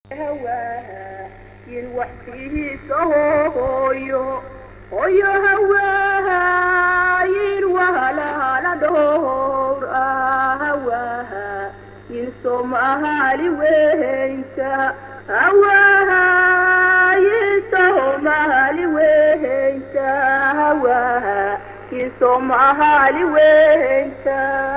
هواها ينوحفيه سهويو هويو هواها ينوهلا لدور هواها ينسومها لوينتا هواها ينسومها لوينتا هواها ينسومها لوينتا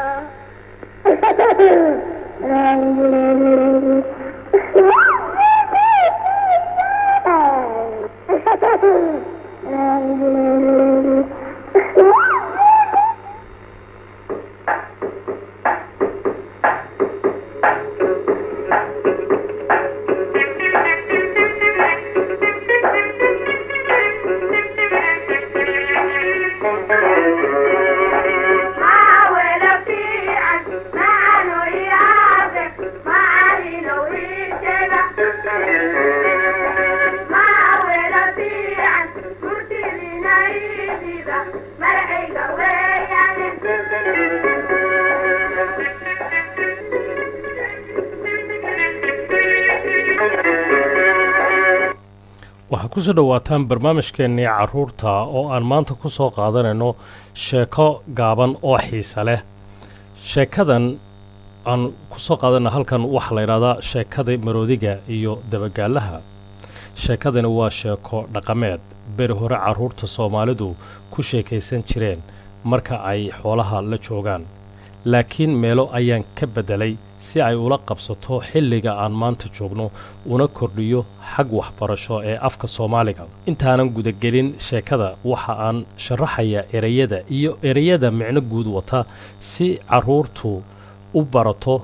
waxaa ku soo dhawaataan barnaamijkeennii carruurta oo aan maanta ku soo qaadanayno sheeko gaaban oo xiisa leh sheekadan aan ku soo qaadanno halkan waxaa la yidhahdaa sheekada maroodiga iyo dabagaalaha sheekadani waa sheeko dhaqameed beri hore carruurta soomaalidu ku sheekaysan jireen marka ay xoolaha la joogaan laakiin meelo ayaan ka beddelay si ay ula qabsato xilliga aan maanta joogno una kordhiyo xag waxbarasho ee afka soomaaliga intaanan gudagelin sheekada waxa aan sharaxayaa ereyada micno guud wata si carruurtu u barato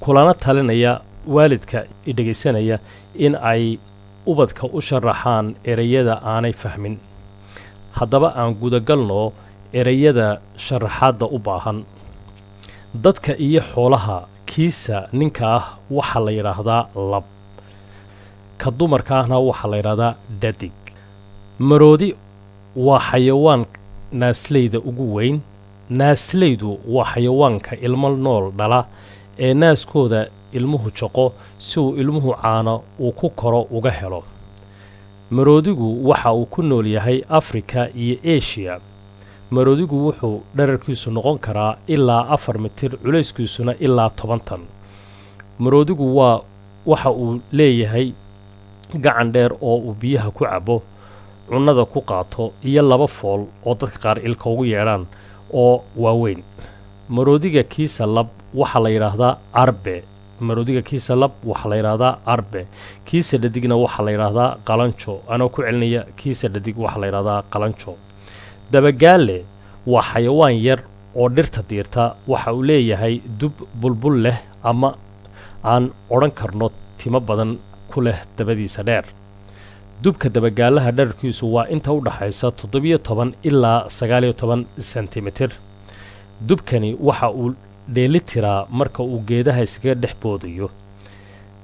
kulana talinaya waalidka dhegaysanaya in ay ubadka u sharaxaan ereyada aanay fahmin haddaba aan gudagalno ereyada sharaxaadda u baahan dadka iyo xoolaha kiisa ninka ah waxaa la yidhaahdaa lab ka dumarka ahna waxaa la yidhaahdaa dhadig maroodi waa xayawaan naasleyda ugu weyn naasleydu waa xayawaanka ilmo nool dhala ee naaskooda ilmuhu jaqo si uu ilmuhu caano uu ku koro uga helo maroodigu waxa uu ku nool yahay afrika iyo eshiya maroodigu wuxuu dherarkiisu noqon karaa ilaa 4 mitir culayskiisuna ilaa 10 tan maroodigu waxa uu leeyahay gacan dheer oo uu biyaha ku cabo cunnada ku qaato iyo 2 fool oo dadka qaar ilka ugu yeedhaan oo waaweyn maroodiga kiisa lab waxaa la yidhaahdaa arbe maroodiga kiisa lab waxaa la yidhaahdaa arbe kiisa dhadigna waxaa la yidhaahdaa qalanjo anoo ku celinaya kiisa dhadig waxaa la yidhaahdaa qalanjo dabagaale waa xayawaan yar oo dhirta diirta waxa uu leeyahay dub bulbul leh ama aan odhan karno timo badan ku leh dabadiisa dheer dubka dabagaalaha dherarkiisu waa inta u dhaxaysa 17 ilaa 19 sentimitir dubkani waxa uu dheelitiraa marka uu geedaha iskaga dhex boodayo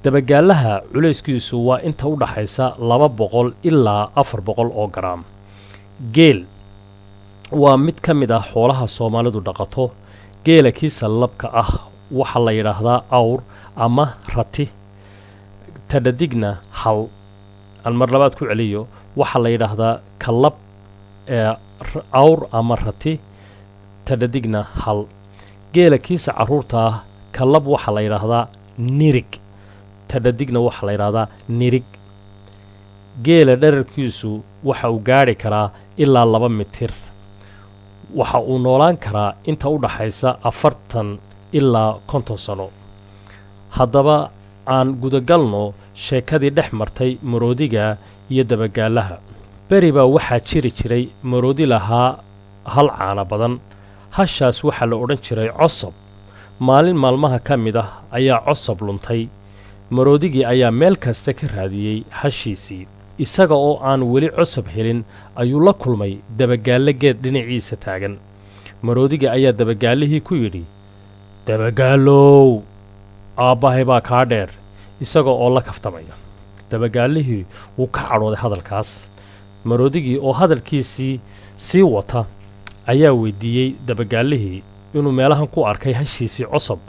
dabagaalaha culayskiisu waa inta u dhaxaysa 200 ilaa 400 oo garaam geel waa mid ka mid ah xoolaha soomaalidu dhaqato geela kiisa labka ah waxaa la yidhaahdaa awr ama rati tadhadigna hal aan mar labaad ku celiyo waxaa la yidhaahdaa kalab awr ama rati tadhadigna hal geela kiisa carruurta ah kalab waxaa la yidhaahdaa nirig tadhadigna waxaa la yidhaahdaa nirig geela dherarkiisu waxa uu gaadhi karaa ilaa 2 mitir waxa uu noolaan karaa inta u dhaxaysa 40 ilaa 50 sano haddaba aan gudagalno sheekadii dhex martay maroodiga iyo dabagaalaha beri baa waxaa jiri jiray maroodi lahaa hal caana badan hashaas waxaa la odhan jiray cosob maalin maalmaha ka mid ah ayaa cosob luntay maroodigii ayaa meel kasta ka raadiyey hashiisii isaga oo aan weli cosob helin ayuu la kulmay dabagaalle geed dhinaciisa taagan maroodiga ayaa dabagaalihii ku yidhi dabagaalow aabbahay baa kaa dheer isaga oo la kaftamaya dabagaalihii wuu ka cadhooday hadalkaas maroodigii oo hadalkiisii sii wata ayaa weydiiyey dabagaalihii inuu meelahan ku arkay hashiisii cosob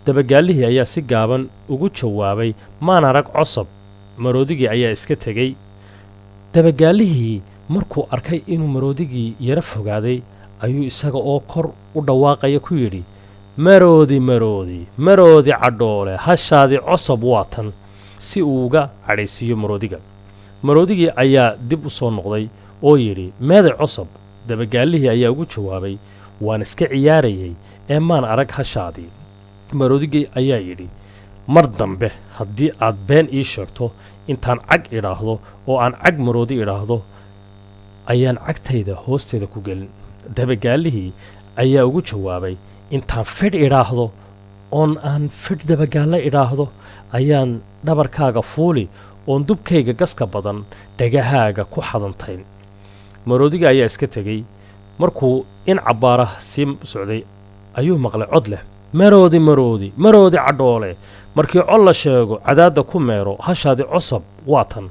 dabagaalihii ayaa si gaaban ugu jawaabay maan arag cosab maroodigii ayaa iska tegey dabagaalihii markuu arkay inuu maroodigii yara fogaaday ayuu isaga oo kor u dhawaaqaya ku yidhi maroodi maroodi maroodi cadhoole hashaadii cosab waa tan si uu uga cadhaysiiyo maroodiga maroodigii ayaa dib u soo noqday oo yidhi meeday cosab dabagaalihii ayaa ugu jawaabay waan iska ciyaarayay ee maan arag hashaadii maroodigii ayaa yidhi mar dambe haddii aad been ii sheegto intaan cag idhaahdo oo aan cag maroodi idhaahdo ayaan cagtayda hoosteeda ku gelin dabagaalihii ayaa ugu jawaabay intaan fidh idhaahdo oon aan fidh dabagaallo idhaahdo ayaan dhabarkaaga fuuli oon dubkayga gaska badan dhagahaaga ku xadantayn maroodiga ayaa iska tegey markuu in cabbaara sii socday ayuu maqlay cod leh maroodi maroodi maroodi cadhoole markii cod la sheego cadaadda ku meero hashaadii cosab waa tan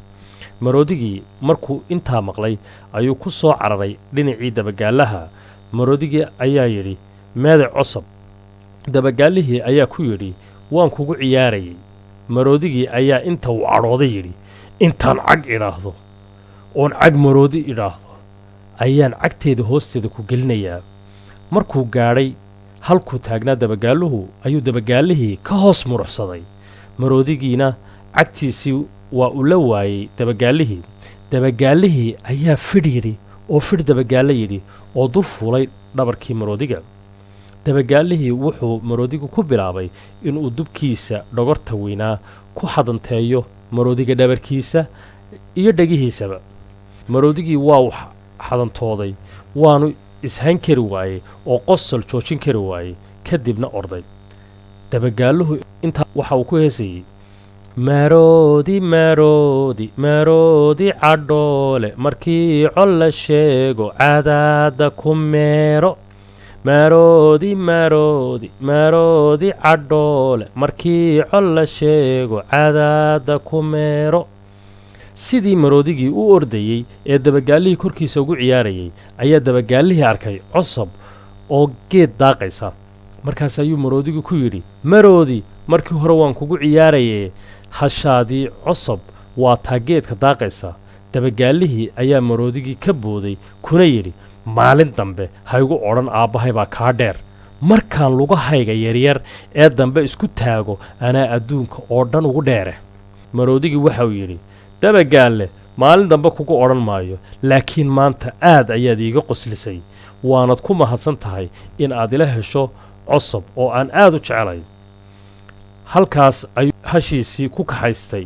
maroodigii markuu intaa maqlay ayuu ku soo cararay dhinacii dabagaalaha maroodigii ayaa yidhi meeday cosab dabagaalihii ayaa ku yidhi waan kugu ciyaarayay maroodigii ayaa inta uu cadhooday yidhi intaan cag idhaahdo oon cag maroodi idhaahdo ayaan cagtayda hoosteeda ku gelinayaa markuu gaadhay halkuu taagnaa dabagaaluhu ayuu dabagaalihii ka hoos muruxsaday maroodigiina cagtiisii waa u la waayey dabagaalihii ayaa fidh yidhi oo fidh dabagaallo yidhi oo dul fuulay dhabarkii maroodiga dabagaalihii wuxuu maroodigu ku bilaabay inuu dubkiisa dhogorta weynaa ku xadanteeyo maroodiga dhabarkiisa iyo dhegihiisaba maroodigii waa u xadantooday waanu ishayn kari waayey oo qosol joojin kari waayey kadibna orday dabagaaluhu intaa waxa uu ku heesayey maroodi maroodi maroodi cadhoole markii col la sheego cadaadda ku meero maroodi maroodi maroodi cadhoole markii col la sheego cadaadda ku meero sidii maroodigii u ordayey ee dabagaalihii korkiisa ugu ciyaarayay ayaa dabagaalihii arkay cosab oo geed daaqaysa markaas ayuu maroodigii ku yidhi maroodi markii hore waan kugu ciyaarayee hashaadii cosab waa taa geedka daaqaysa dabagaalihii ayaa maroodigii ka booday kuna yidhi maalin dambe haygu odhan aabbahay baa kaa dheer markaan lugahayga yaryar ee dambe isku taago anaa adduunka oo dhan ugu dheere maroodigii waxauu yidhi dabagaalle maalin dambe kugu odhan maayo laakiin maanta aad ayaad iiga qoslisay waanad ku mahadsan tahay in aad ila hesho cosab oo aan aad u jeclay halkaas ayuu hashiisii ku kaxaystay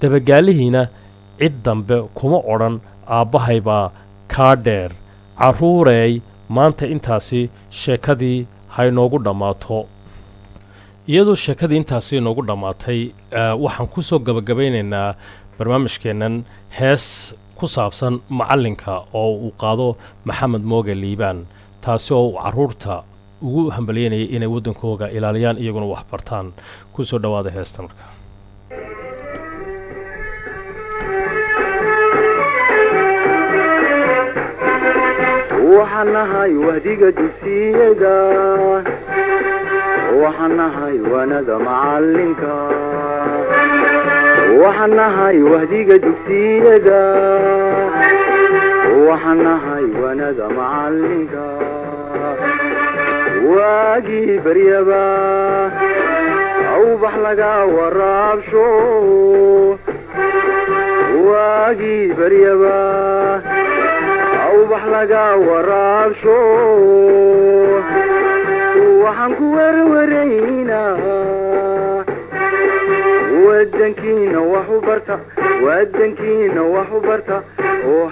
dabagaalihiina cid dambe kuma odhan aabbahay baa kaa dheer carruureey maanta intaasi sheekadii haynoogu dhammaato iyadoo sheekadii intaasi inoogu dhammaatay waxaan ku soo gabagabaynaynaa barnaamijkeennan hees ku saabsan macallinka oo uu qaado maxamed mooge liibaan taasi oo uu carruurta ugu hambalyeynayay inay waddankooga ilaaliyaan iyaguna wax bartaan ku soo dhowaada heesta marka waxaan nahay wahdiga dugsiyada waxaan nahay waanada macallinka waxaan nahay wahdiga dugsiyada waxaan nahay waanada macallinka waagii baryaba awbax laga waraabsho waagii baryaba awbax laga waraabsho waxaan ku werwaraynaa wadankiina wax u barta oo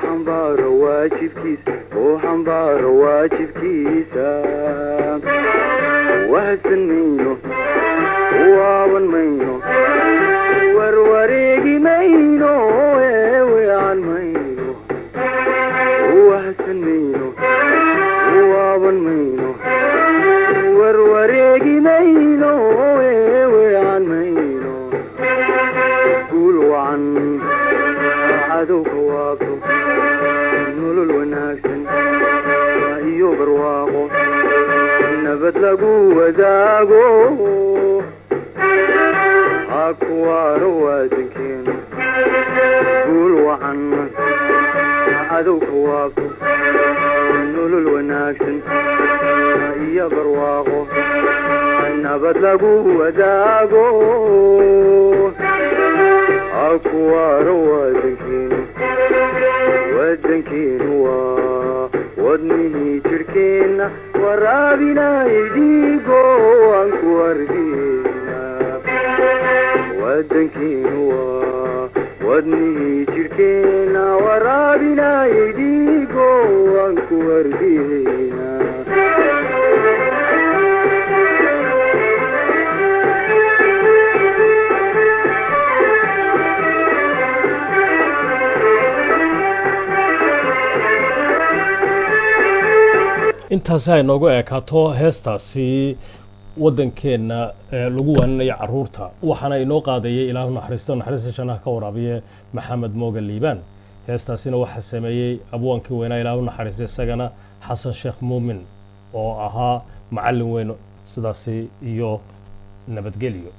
xambaaro waajibkiisa wahsan mayno waaban mayno warwareegi mayno weecan mayno wahsan mayno waaban mayno warwareegi mayno weecan mayno guul wacan cadowka waabto nolol wanaagsan iyo barwaaqo nabad lagu wadaago akuwaaro wadankeenu guul wacan cadowka waabto nolol wanaagsan iyo barwaaqo nabad lagu wadaago akuwaaro wadankeenu waa wadnihii jirhkeenna waraabinay dhiigo aan ku ardiyeyna wadankeenu waa wadnihii jirhkeenna waraabinay dhiigo aan ku ardiyeyna intaasi ay noogu ekaato heestaasi waddankeenna lagu waaninayo carruurta waxaana inoo qaadayay ilaahu naxariista jannaha ka waraabiye maxamed moogan liibaan heestaasina waxaa sameeyey abwaankii weynaa ilaahu naxariista isagana xasan sheekh muumin oo ahaa macallin weyn sidaasi iyo nabadgelyo